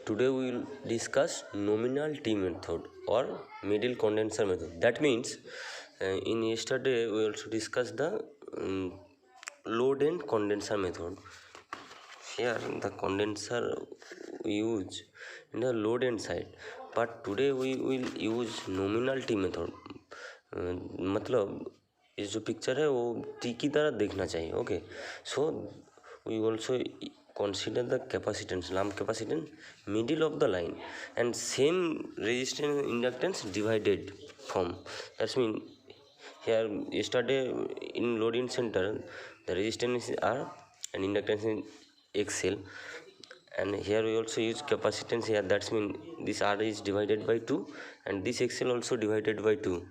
Today we will discuss nominal T method or middle condenser method. That means in yesterday we also discussed the load end condenser method. Here the condenser we use in the load end side, but today we will use nominal T method. मतलब ये जो picture है वो T की तरह देखना चाहिए. Okay, so we also consider the capacitance, lamp capacitance middle of the line, and same resistance inductance divided from. That's mean here yesterday in loading center the resistance is R and inductance is XL, and here we also use capacitance here. That's mean this R is divided by 2 and this XL also divided by 2.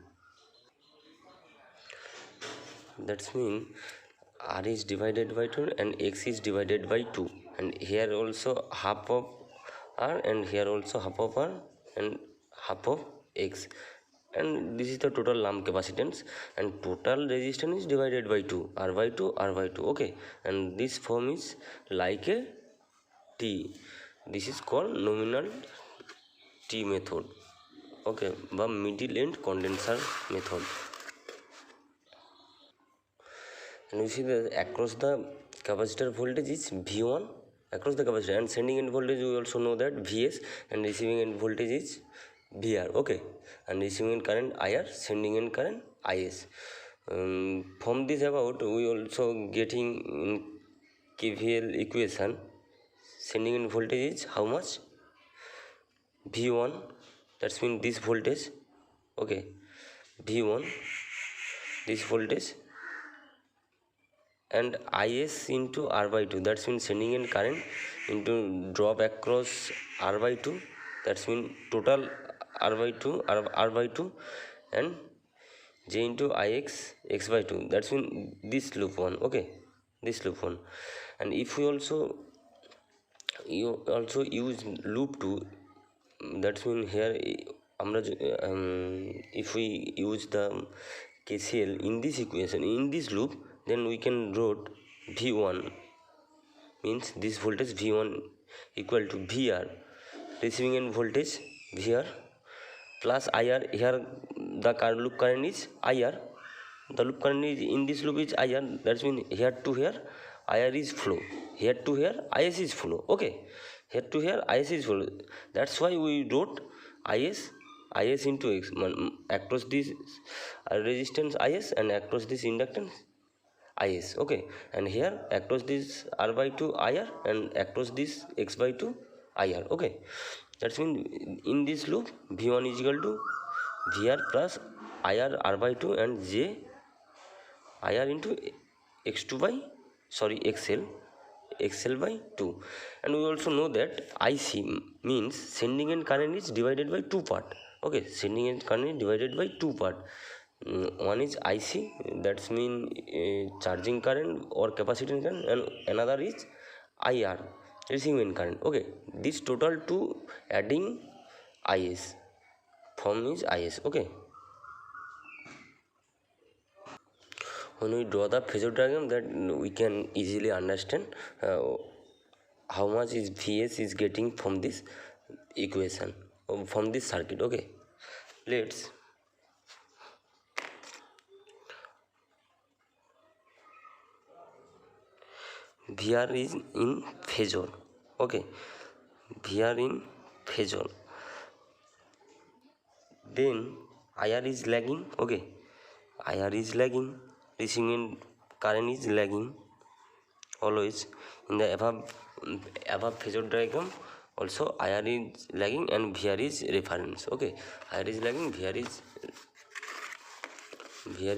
That's mean R is divided by 2 and X is divided by 2, and here also half of R and here also half of R and half of X, and this is the total lamp capacitance, and total resistance is divided by 2, R by 2, R by 2. Okay, and this form is like a T. This is called nominal T method. Okay, but middle end condenser method. And we see that across the capacitor voltage is V1 across the capacitor, and sending end voltage we also know that Vs, and receiving end voltage is Vr. Okay, and receiving end current IR, sending end current Is. From this about we also getting in KVL equation, sending end voltage is how much? V1, that's mean this voltage. Okay, V1, this voltage, and Is into R by 2, that's mean sending in current into drop across R by 2, that's mean total R by 2, R by 2, and J into Ix X by 2, that's mean this loop 1. Okay, this loop 1. And if we also use loop 2, that's mean here if we use the KCL in this equation in this loop, then we can wrote V1 means this voltage V1 equal to VR, receiving end voltage VR, plus IR. Here the loop current is IR, the loop current is in this loop is IR, that's mean here to here IR is flow, here to here IS is flow. Okay, here to here IS is flow, that's why we wrote IS into X across this resistance IS and across this inductance Is. Okay, and here across this R by 2 IR and across this X by 2 IR. Okay, that's mean in this loop V1 is equal to VR plus IR R by 2 and J IR into XL by 2. And we also know that IC means sending end current is divided by 2 part. Okay, sending end current is divided by 2 part. One is IC, that's mean charging current or capacitance current, and another is IR, receiving end current. Okay, this total two adding IS form is IS. Okay, when we draw the phasor diagram, that we can easily understand how much is Vs is getting from this equation, from this circuit. Okay, let's VR is in phasor. Okay, VR in phasor, then IR is lagging. Okay, IR is lagging, receiving current is lagging always. In the above phasor diagram also IR is lagging and VR is reference. Okay, IR is lagging, VR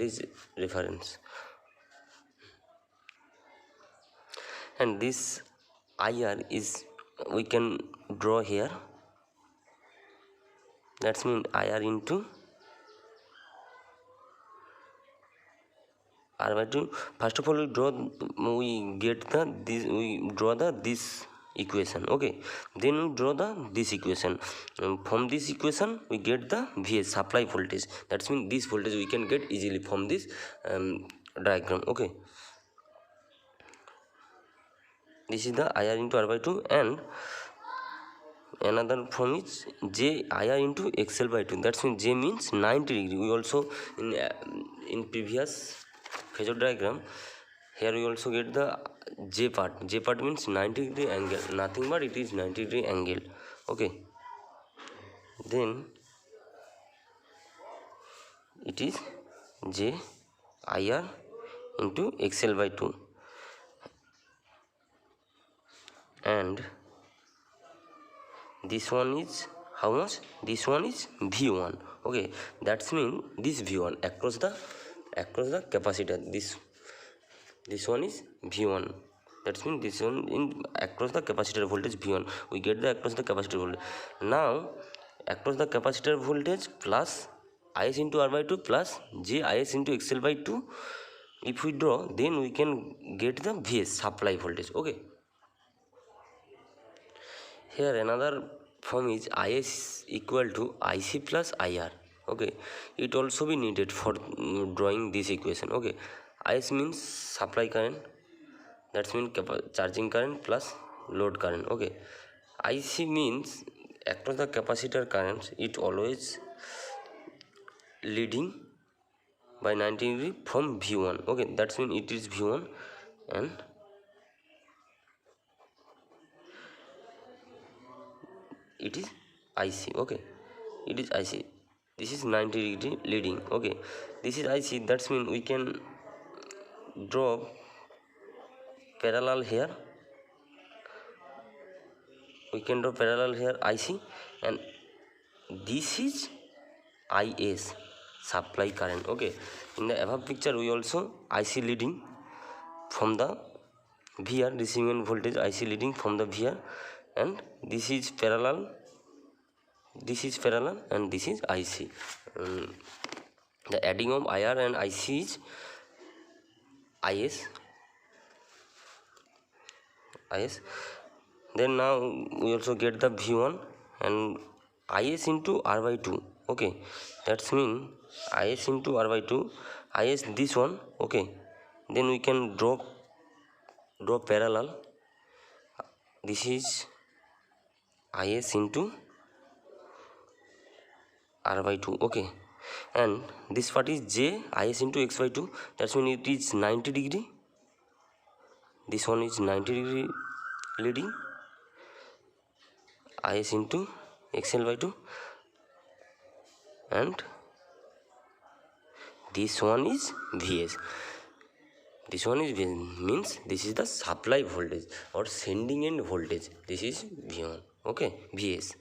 is reference, and this IR is we can draw here, that's mean IR into R by 2. First of all we draw this equation. Okay, then we draw this equation. From this equation we get the VS supply voltage, that's mean this voltage we can get easily from this diagram. Okay, this is the IR into R by 2, and another form is j ir into xl by 2. That's mean j means 90 degree. We also in previous phasor diagram, here we also get the j part. J part means 90 degree angle, nothing but it is 90 degree angle. Okay, then it is j ir into xl by 2, and this one is how much? This one is v1. Okay, that's mean this v1 across the capacitor, this one is v1. That's mean this one in across the capacitor voltage v1. We get the across the capacitor voltage. Now across the capacitor voltage plus is into r by 2 plus j is into xl by 2, if we draw, then we can get the vs, supply voltage. Okay, here another form is is equal to ic plus ir. Okay, it also be needed for drawing this equation. Okay, is means supply current, that's mean charging current plus load current. Okay, ic means across the capacitor currents, it always leading by 90 degree from v1. Okay, that's mean it is v1 and it is ic. Okay, it is ic, this is 90 degree leading. Okay, this is ic, that's mean we can draw parallel here, ic, and this is is supply current. Okay, in the above picture we also ic leading from the vr, receiving voltage ic leading from the vr, and this is parallel, and this is ic. The adding of ir and ic is is. Then now we also get the v1 and is into r by 2. Okay, that's mean is into r by 2, is this one. Okay, then we can draw parallel, this is is into r by 2. Okay, and this part is j is into x by 2, that's mean it is 90 degree, this one is 90 degree leading, is into xl by 2, and this one is vs. This one is means this is the supply voltage or sending end voltage, this is v1. Okay, vs.